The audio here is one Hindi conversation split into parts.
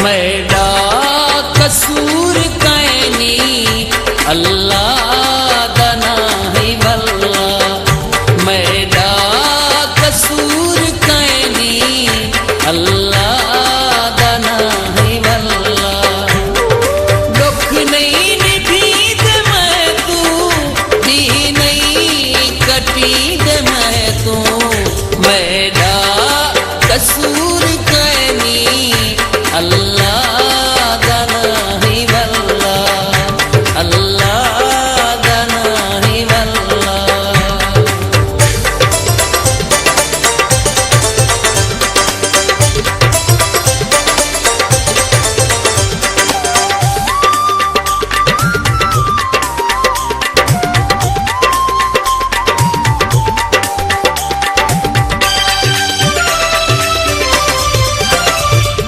मैडा कसूर कैनी अल्लाह दना ही वल्ला मैडा कसूर कैनी अल्लाह दना ही वल्ला दुख नहीं निभीद मैं तू दी नहीं कटीद मैं तू मैडा कसूर कैनी अल्लाह दना ही वल्ला अल्लाह दना ही वल्ला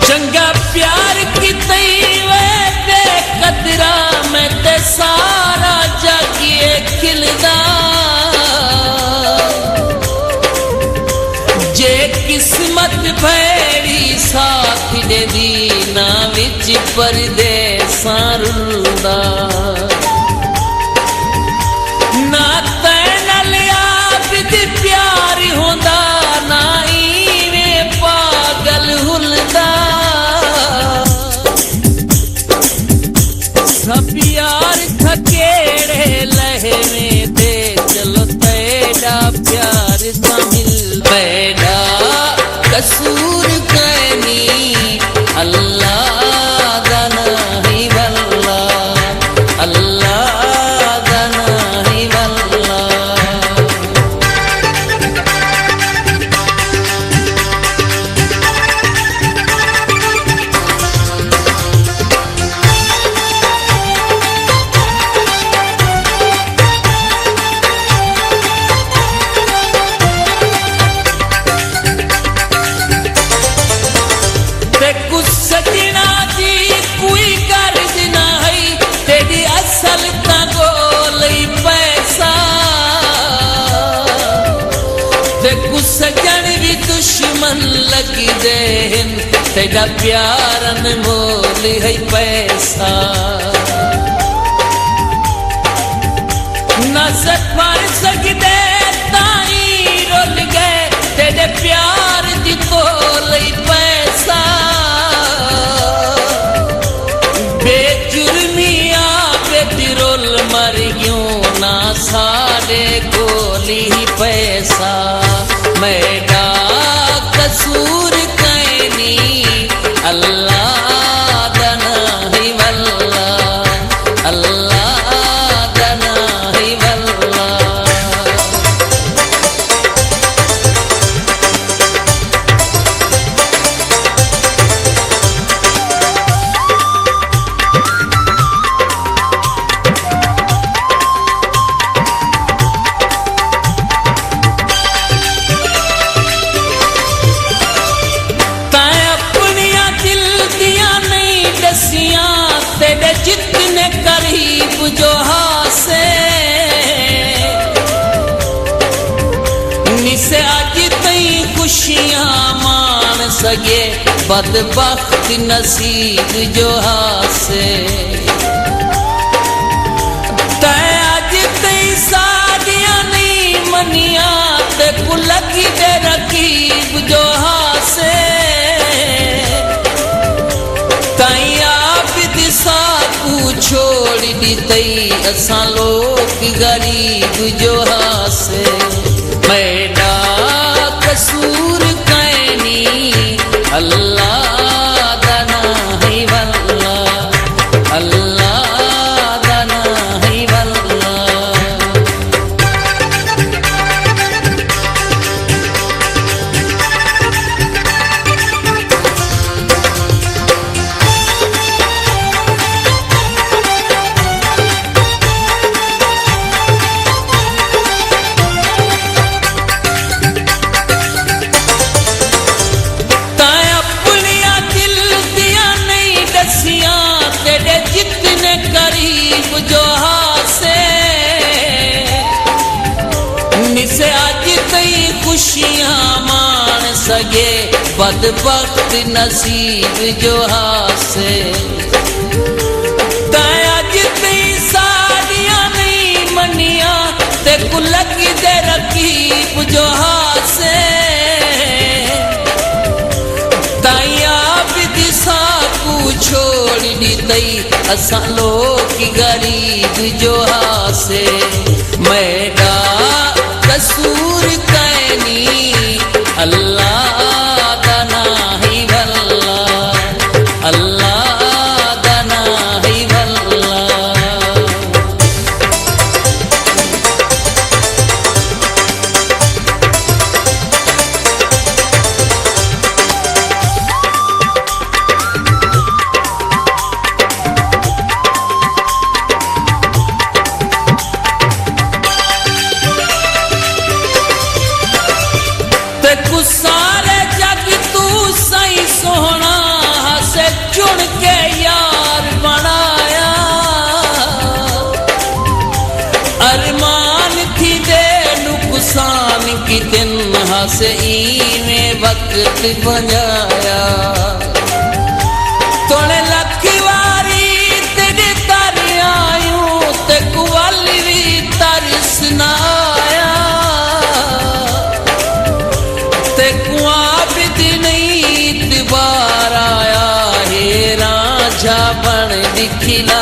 चंगा प्यार की तैवे ते कदरा मैं ते सारा जागिए खिलदा जे किस्मत भैड़ी साथ दे दीना विच परदेसां रुलदा ना तैन आबिद प्यार होंदा ना इवें पागल हुलदा सब यार थकेड़े लहरे दे चलो तेरा प्यार शामिल बैठा कसूर कैनी अल्लाह दना ही वल्ला अल्लाह दना ही वल्ला ते कुछ सजना दी कोई गर्ज ना है तेरी असल ता गोलई पैसा ते कुछ सजन भी दुश्मन लगी देन तेरा प्यार अनमोल है पैसा ना सफर सकदे ताई रुल गए तेरे प्यार दी तोलई पैसा बेजुर्मिया बेदिरोल मर यूं ना सारे गोली पैसा मैडा कसूर कैनी अल्लाह दना ही वल्ला अल्लाह दना ही वल्ला तैं अपनिया दिल दिया नहीं दसियां तेरे जितने करीब जो हासे निसे अज तई खुशियां मान सके बदबख्त नसीब जो हासे तैं अज तई सादियां नहीं मनिया ते कुलगी दे रकीब जो हासे ताई आबिद साकू छोड़ दी तई असां लोग गरीब जो हासे मैडा कसूर कैनी अल्लाह दना ही वल्ला अल्लाह दना ही वल्ला खुशियां मान सके बदबख्त नसीब जो हास से ताया जितनी साड़ियां नहीं मनिया ते कुलक दे रकीब जो हासे ताया भी साकू छोड़ दी तई असा लोग गरीब जो हासे मैडा कसूर कैनी अल्लाह दा नाही भला अल्लाह दा नाही भला सारे जग तू सही सोहना से चुन के यार बनाया अरमान थी दे नुकसान की दिन से इवें वक्त बजाया तोड़े लखवारी तेरे तर आयूं ते कुवाली भी तरस ना बन दिखिला